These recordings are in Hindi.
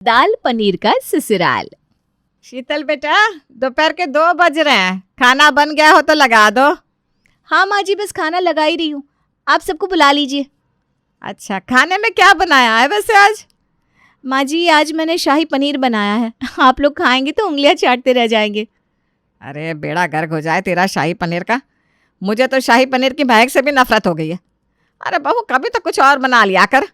दाल पनीर का ससुराल। शीतल बेटा, दोपहर के 2 बज रहे हैं, खाना बन गया हो तो लगा दो। हाँ माँ जी, बस खाना लगा ही रही हूँ, आप सबको बुला लीजिए। अच्छा, खाने में क्या बनाया है वैसे आज? माँ जी, आज मैंने शाही पनीर बनाया है। आप लोग खाएंगे तो उंगलियां चाटते रह जाएंगे। अरे बेड़ा गर्क हो जाए तेरा शाही पनीर का। मुझे तो शाही पनीर की महक से भी नफरत हो गई है। अरे बहू, कभी तो कुछ और बना लिया कर,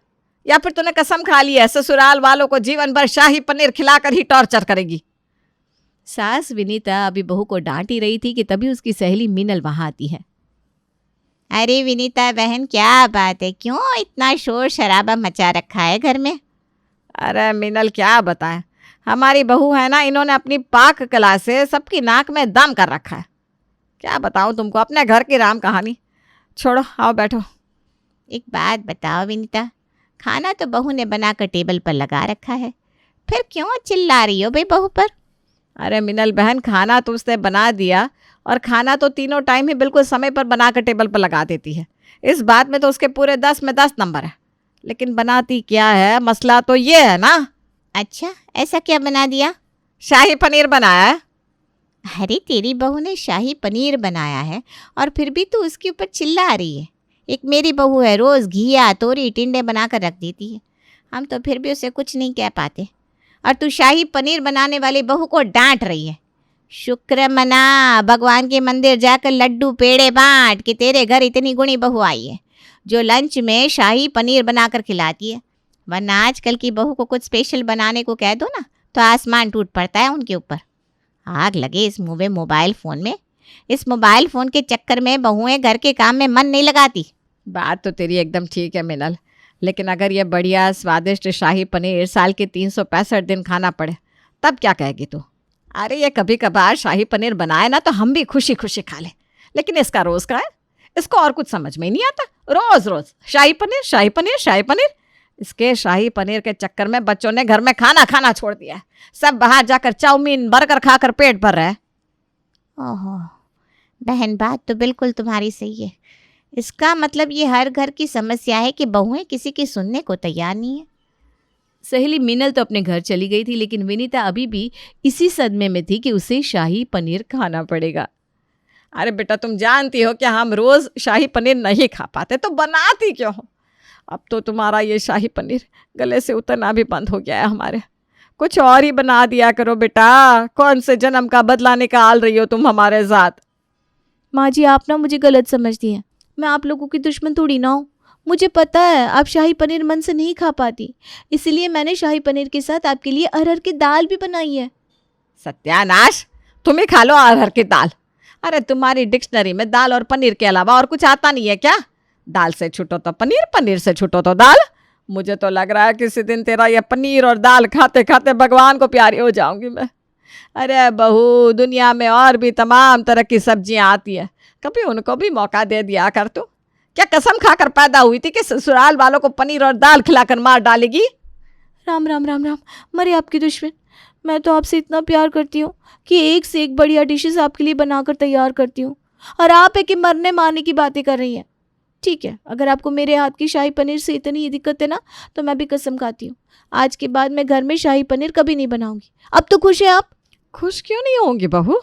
या फिर तूने कसम खा ली है ससुराल वालों को जीवन भर शाही पनीर खिलाकर ही टॉर्चर करेगी। सास विनीता अभी बहू को डांट ही रही थी कि तभी उसकी सहेली मीनल वहां आती है। अरे विनीता बहन, क्या बात है, क्यों इतना शोर शराबा मचा रखा है घर में? अरे मीनल, क्या बताएं, हमारी बहू है ना, इन्होंने अपनी पाक कला से सबकी नाक में दम कर रखा है। क्या बताऊं तुमको अपने घर की राम कहानी। छोड़ो, आओ बैठो। एक बात बताओ विनीता, खाना तो बहू ने बनाकर टेबल पर लगा रखा है, फिर क्यों चिल्ला रही हो भाई बहू पर? अरे मिनल बहन, खाना तो उसने बना दिया, और खाना तो तीनों टाइम ही बिल्कुल समय पर बनाकर टेबल पर लगा देती है। इस बात में तो उसके पूरे 10 में 10 नंबर है। लेकिन बनाती क्या है, मसला तो ये है ना। अच्छा, ऐसा क्या बना दिया? शाही पनीर बनाया है। अरे तेरी बहू ने शाही पनीर बनाया है और फिर भी तू उसके ऊपर चिल्ला रही है। एक मेरी बहू है, रोज़ घिया तोरी टिंडे बनाकर रख देती है, हम तो फिर भी उसे कुछ नहीं कह पाते, और तू शाही पनीर बनाने वाली बहू को डांट रही है। शुक्र मना, भगवान के मंदिर जाकर लड्डू पेड़े बांट कि तेरे घर इतनी गुणी बहू आई है जो लंच में शाही पनीर बनाकर खिलाती है, वरना आजकल की बहू को कुछ स्पेशल बनाने को कह दो ना तो आसमान टूट पड़ता है उनके ऊपर। आग लगे इस मुँह मोबाइल फ़ोन में। इस मोबाइल फ़ोन के चक्कर में बहुएं घर के काम में मन नहीं लगाती। बात तो तेरी एकदम ठीक है मिनल, लेकिन अगर ये बढ़िया स्वादिष्ट शाही पनीर साल के 365 दिन खाना पड़े तब क्या कहेगी तू? अरे ये कभी कभार शाही पनीर बनाए ना तो हम भी खुशी खुशी खा लें, लेकिन इसका रोज़ का है, इसको और कुछ समझ में ही नहीं आता। रोज़ रोज़ शाही पनीर शाही पनीर शाही पनीर। इसके शाही पनीर के चक्कर में बच्चों ने घर में खाना खाना छोड़ दिया है। सब बाहर जाकर चाउमीन बर्गर खाकर पेट भर रहे हैं। ओहो बहन, बात तो बिल्कुल तुम्हारी सही है। इसका मतलब ये हर घर की समस्या है कि बहुएं किसी की सुनने को तैयार नहीं है। सहेली मीनल तो अपने घर चली गई थी, लेकिन विनीता अभी भी इसी सदमे में थी कि उसे शाही पनीर खाना पड़ेगा। अरे बेटा, तुम जानती हो कि हम रोज़ शाही पनीर नहीं खा पाते, तो बनाती क्यों हो? अब तो तुम्हारा ये शाही पनीर गले से उतरना भी बंद हो गया है हमारे। कुछ और ही बना दिया करो बेटा। कौन से जन्म का बदला निकाल रही हो तुम हमारे साथ? माँ जी, आप ना मुझे गलत समझती हैं। मैं आप लोगों की दुश्मन थोड़ी ना हूँ। मुझे पता है आप शाही पनीर मन से नहीं खा पाती, इसलिए मैंने शाही पनीर के साथ आपके लिए अरहर की दाल भी बनाई है। सत्यानाश, तुम ही खा लो अरहर की दाल। अरे तुम्हारी डिक्शनरी में दाल और पनीर के अलावा और कुछ आता नहीं है क्या? दाल से छूटो तो पनीर, पनीर से छूटो तो दाल। मुझे तो लग रहा है किसी दिन तेरा ये पनीर और दाल खाते खाते भगवान को प्यारी हो जाऊंगी मैं। अरे बहू, दुनिया में और भी तमाम तरह की सब्जियां आती है, कभी उनको भी मौका दे दिया कर तू। क्या कसम खाकर पैदा हुई थी कि ससुराल वालों को पनीर और दाल खिलाकर मार डालेगी? राम राम राम राम, मरे आपकी दुश्मन। मैं तो आपसे इतना प्यार करती हूँ कि एक से एक बढ़िया डिशेस आपके लिए बनाकर तैयार करती हूँ, और आप है कि मरने मारने की बातें कर रही हैं। ठीक है, अगर आपको मेरे हाथ की शाही पनीर से इतनी ही दिक्कत है ना, तो मैं भी कसम खाती हूँ आज के बाद मैं घर में शाही पनीर कभी नहीं बनाऊंगी। अब तो खुश है आप? खुश क्यों नहीं होंगी बहू?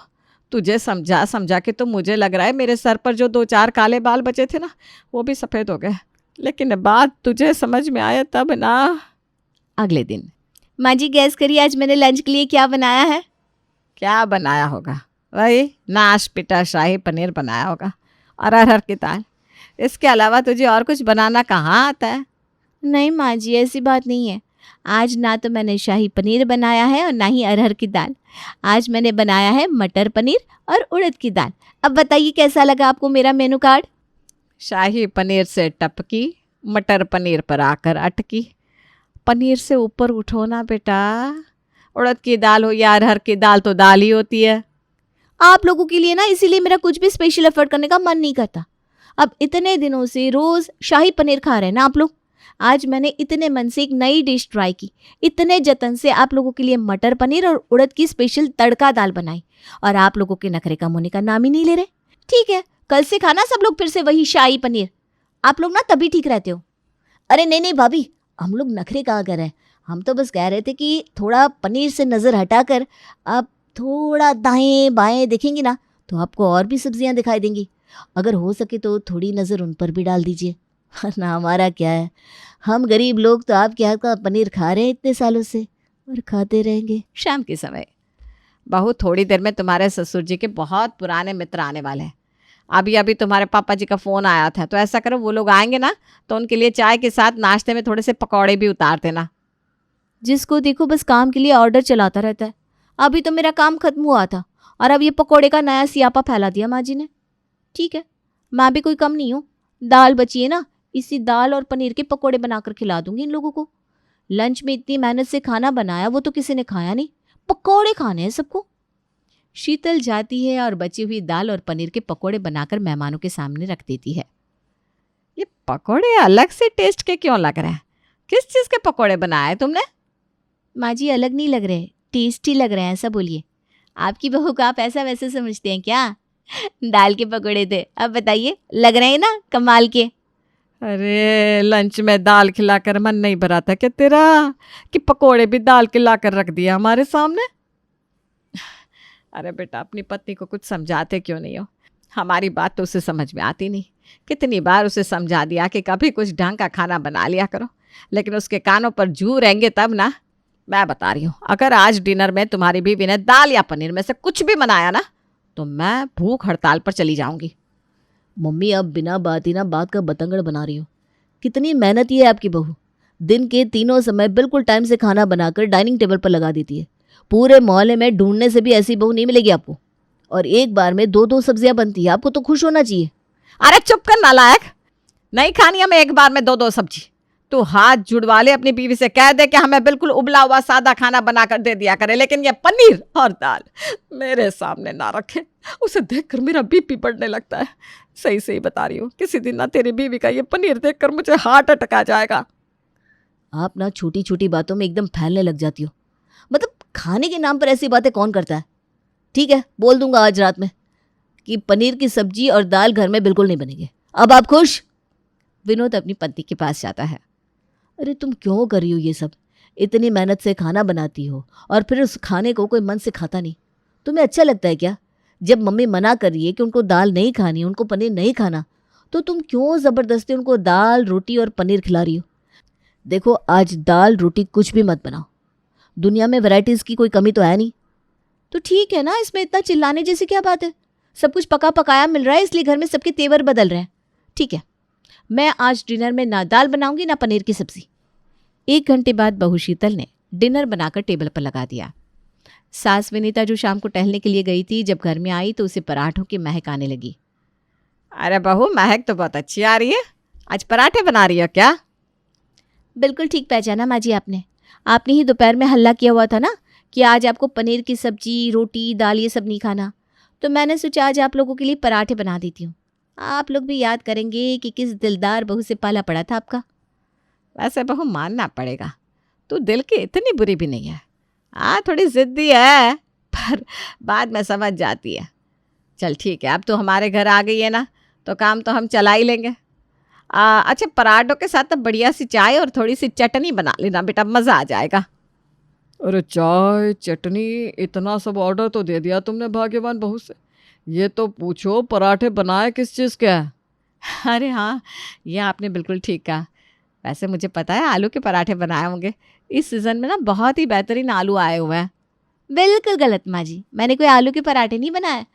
तुझे समझा समझा के तो मुझे लग रहा है मेरे सर पर जो 2-4 काले बाल बचे थे ना, वो भी सफ़ेद हो गए। लेकिन बात तुझे समझ में आया तब ना। अगले दिन। माँ जी, गैस करिए आज मैंने लंच के लिए क्या बनाया है? क्या बनाया होगा? वही नाश पिटा शाही पनीर बनाया होगा और अरहर की दाल। इसके अलावा तुझे और कुछ बनाना कहाँ आता है? नहीं माँ जी, ऐसी बात नहीं है। आज ना तो मैंने शाही पनीर बनाया है और ना ही अरहर की दाल। आज मैंने बनाया है मटर पनीर और उड़द की दाल। अब बताइए कैसा लगा आपको मेरा मेनू कार्ड? शाही पनीर से टपकी, मटर पनीर पर आकर अटकी। पनीर से ऊपर उठो ना बेटा। उड़द की दाल हो या अरहर की दाल तो दाल ही होती है। आप लोगों के लिए ना, इसीलिए मेरा कुछ भी स्पेशल एफर्ट करने का मन नहीं करता। अब इतने दिनों से रोज़ शाही पनीर खा रहे हैं ना आप लोग। आज मैंने इतने मन से एक नई डिश ट्राई की, इतने जतन से आप लोगों के लिए मटर पनीर और उड़द की स्पेशल तड़का दाल बनाई, और आप लोगों के नखरे कम होने का नाम ही नहीं ले रहे। ठीक है, कल से खाना सब लोग फिर से वही शाही पनीर। आप लोग ना तभी ठीक रहते हो। अरे नहीं नहीं भाभी, हम लोग नखरे कहाँ कर रहे हैं, हम तो बस कह रहे थे कि थोड़ा पनीर से नज़र हटाकर आप थोड़ा दाएं बाएं देखेंगी ना तो आपको और भी सब्जियां दिखाई देंगी। अगर हो सके तो थोड़ी नज़र उन पर भी डाल दीजिए, वरना हमारा क्या है, हम गरीब लोग तो आपके हाथ का पनीर खा रहे हैं इतने सालों से और खाते रहेंगे। शाम के समय, बहू थोड़ी देर में तुम्हारे ससुर जी के बहुत पुराने मित्र आने वाले हैं। अभी अभी तुम्हारे पापा जी का फ़ोन आया था, तो ऐसा करो वो लोग आएंगे ना तो उनके लिए चाय के साथ नाश्ते में थोड़े से पकौड़े भी उतार देना। जिसको देखो बस काम के लिए ऑर्डर चलाता रहता है। अभी तो मेरा काम खत्म हुआ था और अब ये पकोड़े का नया सियापा फैला दिया माँ जी ने। ठीक है, मैं भी कोई कम नहीं हूँ, दाल बची है ना, इसी दाल और पनीर के पकोड़े बनाकर खिला दूंगी इन लोगों को। लंच में इतनी मेहनत से खाना बनाया वो तो किसी ने खाया नहीं, पकोड़े खाने हैं सबको। शीतल जाती है और बची हुई दाल और पनीर के पकोड़े बनाकर मेहमानों के सामने रख देती है। ये पकोड़े अलग से टेस्ट के क्यों लग रहे हैं? किस चीज़ के पकोड़े बनाए तुमने? माँ जी अलग नहीं लग रहे, टेस्टी लग रहे हैं, ऐसा बोलिए। आपकी बहू को आप ऐसा वैसे समझते हैं क्या? दाल के पकोड़े थे, अब बताइए लग रहे हैं ना कमाल के। अरे लंच में दाल खिलाकर मन नहीं भरा था क्या तेरा कि पकोड़े भी दाल के लाकर रख दिया हमारे सामने? अरे बेटा, अपनी पत्नी को कुछ समझाते क्यों नहीं हो? हमारी बात तो उसे समझ में आती नहीं। कितनी बार उसे समझा दिया कि कभी कुछ ढंग का खाना बना लिया करो, लेकिन उसके कानों पर जू रहेंगे तब ना। मैं बता रही हूँ, अगर आज डिनर में तुम्हारी बीवी ने दाल या पनीर में से कुछ भी बनाया ना तो मैं भूख हड़ताल पर चली जाऊंगी। मम्मी आप बिना बात ही ना बात का बतंगड़ बना रही हो। कितनी मेहनती है आपकी बहू, दिन के तीनों समय बिल्कुल टाइम से खाना बनाकर डाइनिंग टेबल पर लगा देती है। पूरे मोहल्ले में ढूंढने से भी ऐसी बहू नहीं मिलेगी आपको। और एक बार में दो दो सब्जियां बनती है, आपको तो खुश होना चाहिए। अरे चुप कर नालायक, नहीं खानी हमें एक बार में दो दो सब्जी। तू हाथ जुड़वा ले अपनी बीवी से, कह दे कि हमें बिल्कुल उबला हुआ सादा खाना बनाकर दे दिया करे, लेकिन ये पनीर और दाल मेरे सामने ना रखे। उसे देखकर मेरा बीपी बढ़ने लगता है। सही सही बता रही हूँ, किसी दिन ना तेरी बीवी का ये पनीर देखकर मुझे हार्ट अटैक आ जाएगा। आप ना छोटी छोटी बातों में एकदम फैलने लग जाती हो। मतलब खाने के नाम पर ऐसी बातें कौन करता है? ठीक है, बोल दूंगा आज रात में कि पनीर की सब्जी और दाल घर में बिल्कुल नहीं बनेंगे। अब आप खुश? विनोद अपनी पत्नी के पास जाता है। अरे तुम क्यों कर रही हो ये सब? इतनी मेहनत से खाना बनाती हो और फिर उस खाने को कोई मन से खाता नहीं। तुम्हें अच्छा लगता है क्या? जब मम्मी मना कर रही है कि उनको दाल नहीं खानी, उनको पनीर नहीं खाना, तो तुम क्यों ज़बरदस्ती उनको दाल रोटी और पनीर खिला रही हो? देखो आज दाल रोटी कुछ भी मत बनाओ, दुनिया में वैरायटीज़ की कोई कमी तो है नहीं। तो ठीक है ना, इसमें इतना चिल्लाने जैसी क्या बात है? सब कुछ पका पकाया मिल रहा है, इसलिए घर में सबके तेवर बदल रहे हैं। ठीक है, मैं आज डिनर में ना दाल बनाऊंगी ना पनीर की सब्जी। 1 घंटे बाद बहू शीतल ने डिनर बनाकर टेबल पर लगा दिया। सास विनीता जो शाम को टहलने के लिए गई थी, जब घर में आई तो उसे पराठों की महक आने लगी। अरे बहू, महक तो बहुत अच्छी आ रही है। आज पराठे बना रही हो क्या? बिल्कुल ठीक पहचाना माँ जी आपने। आपने ही दोपहर में हल्ला किया हुआ था ना कि आज आपको पनीर की सब्जी रोटी दाल ये सब नहीं खाना, तो मैंने सोचा आज आप लोगों के लिए पराठे बना देती हूँ। आप लोग भी याद करेंगे कि किस दिलदार बहू से पाला पड़ा था आपका। वैसे बहू मानना पड़ेगा, तू दिल की इतनी बुरी भी नहीं है। थोड़ी ज़िद्दी है, पर बाद में समझ जाती है। चल ठीक है, अब तो हमारे घर आ गई है ना, तो काम तो हम चला ही लेंगे। अच्छा, पराठों के साथ तो बढ़िया सी चाय और थोड़ी सी चटनी बना लेना बेटा, मज़ा आ जाएगा। अरे चाय चटनी इतना सब ऑर्डर तो दे दिया तुमने भाग्यवान बहू से। ये तो पूछो पराठे बनाए किस चीज़ के हैं? अरे हाँ, ये आपने बिल्कुल ठीक कहा। वैसे मुझे पता है आलू के पराठे बनाए होंगे। इस सीज़न में ना बहुत ही बेहतरीन आलू आए हुए हैं। बिल्कुल गलत माँ जी, मैंने कोई आलू के पराठे नहीं बनाए,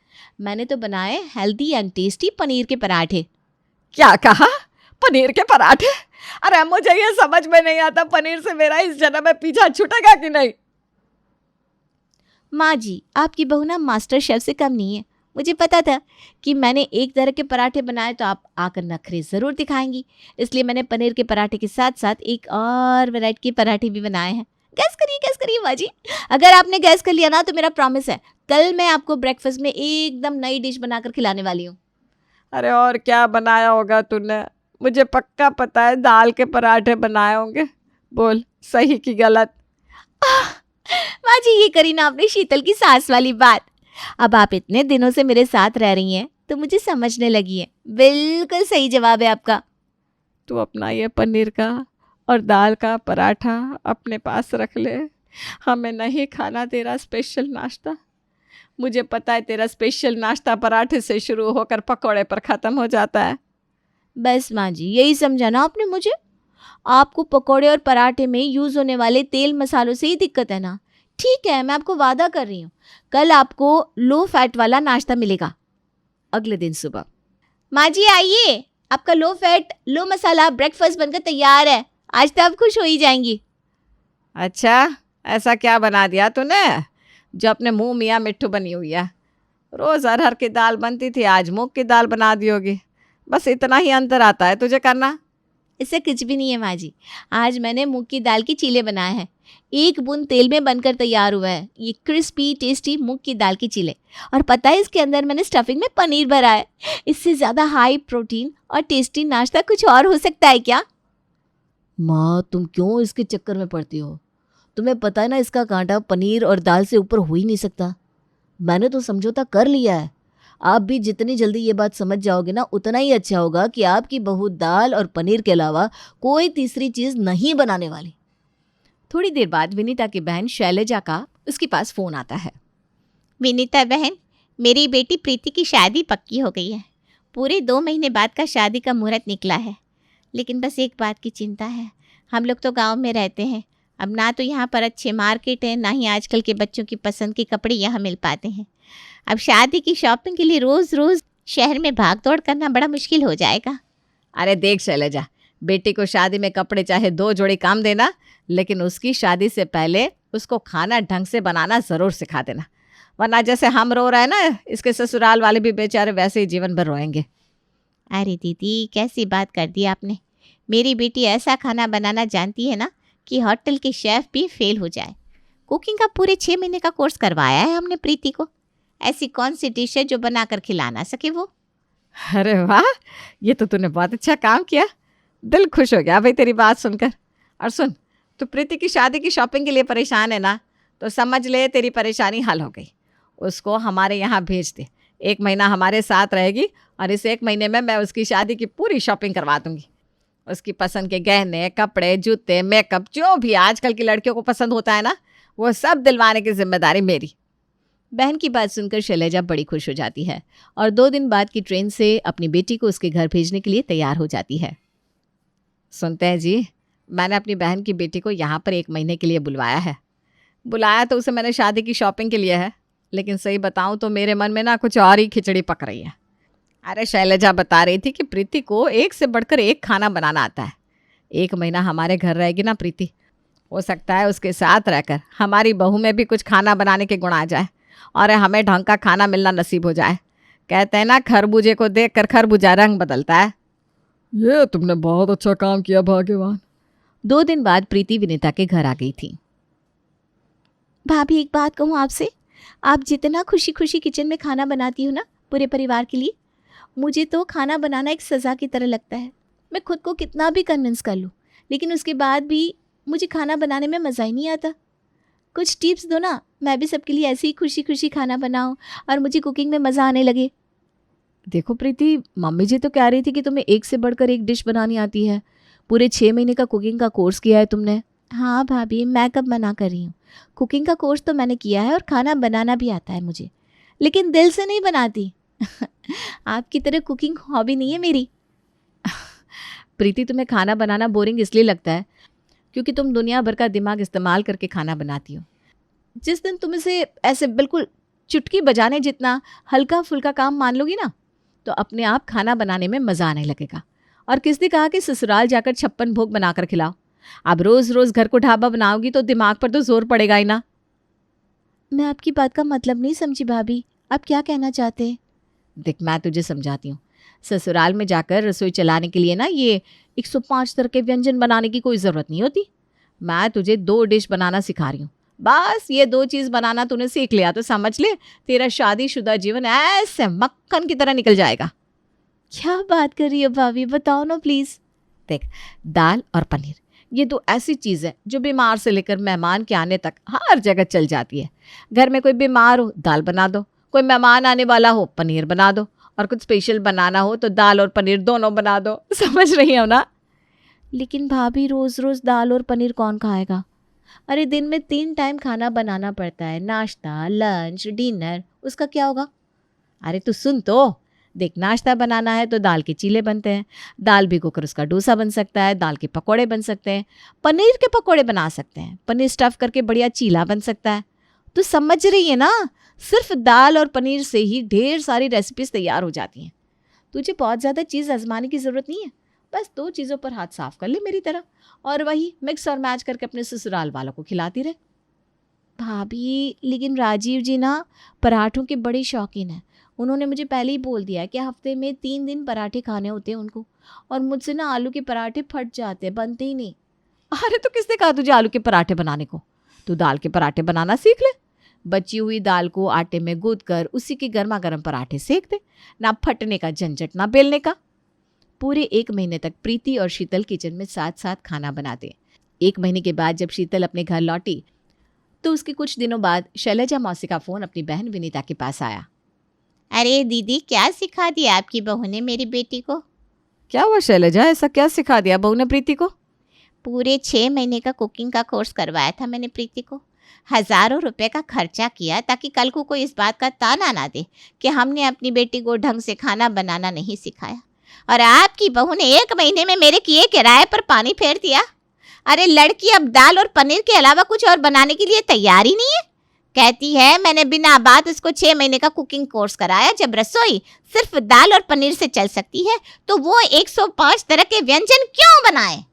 मैंने तो बनाए हेल्दी एंड टेस्टी पनीर के पराठे। क्या कहा? पनीर के पराठे? अरे मुझे ये समझ में नहीं आता, पनीर से मेरा इस जन्म में पीछा छूटेगा कि नहीं? माँ जी आपकी बहू ना मास्टर शेफ से कम नहीं है। मुझे पता था कि मैंने एक तरह के पराठे बनाए तो आप आकर नखरे ज़रूर दिखाएंगी, इसलिए मैंने पनीर के पराठे के साथ साथ एक और वैरायटी के पराठे भी बनाए हैं। गैस करिए माँ जी। अगर आपने गैस कर लिया ना तो मेरा प्रॉमिस है, कल मैं आपको ब्रेकफास्ट में एकदम नई डिश बनाकर खिलाने वाली हूँ। अरे और क्या बनाया होगा तूने? मुझे पक्का पता है दाल के पराठे बनाए होंगे। बोल सही कि गलत? माँ जी ये करी ना आपने शीतल की सास वाली बात। अब आप इतने दिनों से मेरे साथ रह रही हैं तो मुझे समझने लगी है। बिल्कुल सही जवाब है आपका। तू अपना ये पनीर का और दाल का पराठा अपने पास रख ले। हमें नहीं खाना तेरा स्पेशल नाश्ता। मुझे पता है तेरा स्पेशल नाश्ता पराठे से शुरू होकर पकौड़े पर ख़त्म हो जाता है। बस माँ जी, यही समझाना आपने मुझे। आपको पकोड़े और पराठे में यूज़ होने वाले तेल मसालों से ही दिक्कत है ना। ठीक है, मैं आपको वादा कर रही हूँ, कल आपको लो फैट वाला नाश्ता मिलेगा। अगले दिन सुबह, माँ जी आइए, आपका लो फैट लो मसाला ब्रेकफास्ट बनकर तैयार है। आज तो आप खुश हो ही जाएंगी। अच्छा, ऐसा क्या बना दिया तूने जो अपने मुंह मियाँ मिट्ठू बनी हुई है? रोज़ अरहर की दाल बनती थी, आज मूंग की दाल बना दी होगी। बस इतना ही अंतर आता है तुझे करना। इससे कुछ भी नहीं है माँ जी। आज मैंने मूंग की दाल की चीले बनाए हैं, एक बूंद तेल में बनकर तैयार हुआ है ये क्रिस्पी टेस्टी मूंग की दाल की चीले। और पता है इसके अंदर मैंने स्टफिंग में पनीर भरा है। इससे ज़्यादा हाई प्रोटीन और टेस्टी नाश्ता कुछ और हो सकता है क्या? माँ, तुम क्यों इसके चक्कर में पड़ती हो? तुम्हें पता है ना, इसका कांटा पनीर और दाल से ऊपर हो ही नहीं सकता। मैंने तो समझौता कर लिया है। आप भी जितनी जल्दी ये बात समझ जाओगे ना, उतना ही अच्छा होगा कि आपकी बहू दाल और पनीर के अलावा कोई तीसरी चीज़ नहीं बनाने वाली। थोड़ी देर बाद विनीता की बहन शैलजा का उसके पास फ़ोन आता है। विनीता बहन, मेरी बेटी प्रीति की शादी पक्की हो गई है। पूरे 2 महीने बाद का शादी का मुहूर्त निकला है। लेकिन बस एक बात की चिंता है, हम लोग तो गांव में रहते हैं। अब ना तो यहाँ पर अच्छे मार्केट है, ना ही आजकल के बच्चों की पसंद के कपड़े यहाँ मिल पाते हैं। अब शादी की शॉपिंग के लिए रोज़ रोज़ शहर में भाग दौड़ करना बड़ा मुश्किल हो जाएगा। अरे देख शैलजा, बेटी को शादी में कपड़े चाहे 2 जोड़ी काम देना, लेकिन उसकी शादी से पहले उसको खाना ढंग से बनाना ज़रूर सिखा देना। वरना जैसे हम रो रहे हैं ना, इसके ससुराल वाले भी बेचारे वैसे ही जीवन भर रोएंगे। अरे दीदी, कैसी बात कर दी आपने। मेरी बेटी ऐसा खाना बनाना जानती है ना कि होटल के शेफ़ भी फेल हो जाए। कुकिंग का पूरे 6 महीने का कोर्स करवाया है हमने प्रीति को। ऐसी कौन सी डिश है जो बनाकर खिला ना सके वो? अरे वाह, ये तो तूने बहुत अच्छा काम किया। दिल खुश हो गया भाई तेरी बात सुनकर। और सुन, तू प्रीति की शादी की शॉपिंग के लिए परेशान है ना, तो समझ ले तेरी परेशानी हल हो गई। उसको हमारे यहाँ भेज दे। 1 महीना हमारे साथ रहेगी और इस 1 महीने में मैं उसकी शादी की पूरी शॉपिंग करवा दूँगी। उसकी पसंद के गहने, कपड़े, जूते, मेकअप, जो भी आजकल की लड़कियों को पसंद होता है ना, वो सब दिलवाने की जिम्मेदारी मेरी। बहन की बात सुनकर शैलजा बड़ी खुश हो जाती है और 2 दिन बाद की ट्रेन से अपनी बेटी को उसके घर भेजने के लिए तैयार हो जाती है। सुनते हैं जी, मैंने अपनी बहन की बेटी को यहाँ पर 1 महीने के लिए बुलवाया है। बुलाया तो उसे मैंने शादी की शॉपिंग के लिए है, लेकिन सही बताऊँ तो मेरे मन में ना कुछ और ही खिचड़ी पक रही है। अरे शैलजा बता रही थी कि प्रीति को एक से बढ़कर एक खाना बनाना आता है। 1 महीना हमारे घर रहेगी ना प्रीति, हो सकता है उसके साथ रहकर हमारी बहू में भी कुछ खाना बनाने के गुण आ जाए और हमें ढंग का खाना मिलना नसीब हो जाए। कहते हैं ना, खरबूजे को देख कर खरबूजा रंग बदलता है। ये तुमने बहुत अच्छा काम किया भाग्यवान। 2 दिन बाद प्रीति विनीता के घर आ गई थी। भाभी, एक बात कहूँ आपसे, आप जितना खुशी खुशी किचन में खाना बनाती हो ना पूरे परिवार के लिए, मुझे तो खाना बनाना एक सज़ा की तरह लगता है। मैं खुद को कितना भी कन्विंस कर लूँ, लेकिन उसके बाद भी मुझे खाना बनाने में मज़ा ही नहीं आता। कुछ टिप्स दो ना, मैं भी सबके लिए ऐसे ही खुशी खुशी खाना बनाऊँ और मुझे कुकिंग में मज़ा आने लगे। देखो प्रीति, मम्मी जी तो कह रही थी कि तुम्हें एक से बढ़कर एक डिश बनानी आती है। पूरे 6 महीने का कुकिंग का कोर्स किया है तुमने। हाँ भाभी, मैं कब मना कर रही हूँ। कुकिंग का कोर्स तो मैंने किया है और खाना बनाना भी आता है मुझे, लेकिन दिल से नहीं बनाती। आपकी तरह कुकिंग हॉबी नहीं है मेरी। प्रीति, तुम्हें खाना बनाना बोरिंग इसलिए लगता है क्योंकि तुम दुनिया भर का दिमाग इस्तेमाल करके खाना बनाती हो। जिस दिन तुम इसे ऐसे बिल्कुल चुटकी बजाने जितना हल्का फुल्का काम मान लोगी ना, तो अपने आप खाना बनाने में मज़ा आने लगेगा। और किसने कहा कि ससुराल जाकर 56 भोग बनाकर खिलाओ। अब रोज़ रोज़ घर को ढाबा बनाओगी तो दिमाग पर तो जोर पड़ेगा ही ना। मैं आपकी बात का मतलब नहीं समझी भाभी, आप क्या कहना चाहते हैं? देख, मैं तुझे समझाती हूँ। ससुराल में जाकर रसोई चलाने के लिए ना ये 105 तरह के व्यंजन बनाने की कोई ज़रूरत नहीं होती। मैं तुझे 2 डिश बनाना सिखा रही हूँ। बस ये 2 चीज़ बनाना तूने सीख लिया तो समझ ले तेरा शादीशुदा जीवन ऐसे मक्खन की तरह निकल जाएगा। क्या बात कर रही हो भाभी, बताओ ना प्लीज़। देख, दाल और पनीर ये 2 ऐसी चीज़ है जो बीमार से लेकर मेहमान के आने तक हर जगह चल जाती है। घर में कोई बीमार हो, दाल बना दो। कोई मेहमान आने वाला हो, पनीर बना दो। और कुछ स्पेशल बनाना हो तो दाल और पनीर दोनों बना दो। समझ रही हो ना? लेकिन भाभी रोज़ रोज़ दाल और पनीर कौन खाएगा? अरे दिन में 3 टाइम खाना बनाना पड़ता है, नाश्ता, लंच, डिनर, उसका क्या होगा? अरे तू सुन तो, देख नाश्ता बनाना है तो दाल के चीले बनते हैं, दाल भिगोकर उसका डोसा बन सकता है, दाल के पकौड़े बन सकते हैं, पनीर के पकौड़े बना सकते हैं, पनीर स्टफ़ करके बढ़िया चीला बन सकता है। तू समझ रही है ना, सिर्फ दाल और पनीर से ही ढेर सारी रेसिपीज़ तैयार हो जाती हैं। तुझे बहुत ज़्यादा चीज़ आजमाने की ज़रूरत नहीं है, बस 2 चीज़ों पर हाथ साफ कर ले मेरी तरह, और वही मिक्स और मैच करके अपने ससुराल वालों को खिलाती रहे। भाभी लेकिन राजीव जी ना पराठों के बड़े शौकीन हैं। उन्होंने मुझे पहले ही बोल दिया है कि हफ्ते में 3 दिन पराठे खाने होते हैं उनको, और मुझसे ना आलू के पराठे फट जाते हैं, बनते ही नहीं। अरे तो किसने कहा तुझे आलू के पराठे बनाने को? तू दाल के पराठे बनाना सीख ले। बची हुई दाल को आटे में गूंथ कर उसी के गर्मा गर्म पराठे सेक दे, ना फटने का झंझट ना बेलने का। पूरे 1 महीने तक प्रीति और शीतल किचन में साथ साथ खाना बनाते। 1 महीने के बाद जब शीतल अपने घर लौटी तो उसके कुछ दिनों बाद शैलजा मौसी का फ़ोन अपनी बहन विनीता के पास आया। अरे दीदी, क्या सिखा दिया आपकी बहू ने मेरी बेटी को? क्या हुआ शैलजा, ऐसा क्या सिखा दिया बहू ने प्रीति को? पूरे 6 महीने का कुकिंग का कोर्स करवाया था मैंने प्रीति को। हज़ारों रुपए का खर्चा किया ताकि कल को कोई इस बात का ताना ना दे कि हमने अपनी बेटी को ढंग से खाना बनाना नहीं सिखाया। और आपकी बहू ने 1 महीने में मेरे किए किराए पर पानी फेर दिया। अरे लड़की अब दाल और पनीर के अलावा कुछ और बनाने के लिए तैयार ही नहीं है। कहती है मैंने बिना बात उसको 6 महीने का कुकिंग कोर्स कराया। जब रसोई सिर्फ दाल और पनीर से चल सकती है तो वो 105 तरह के व्यंजन क्यों बनाए?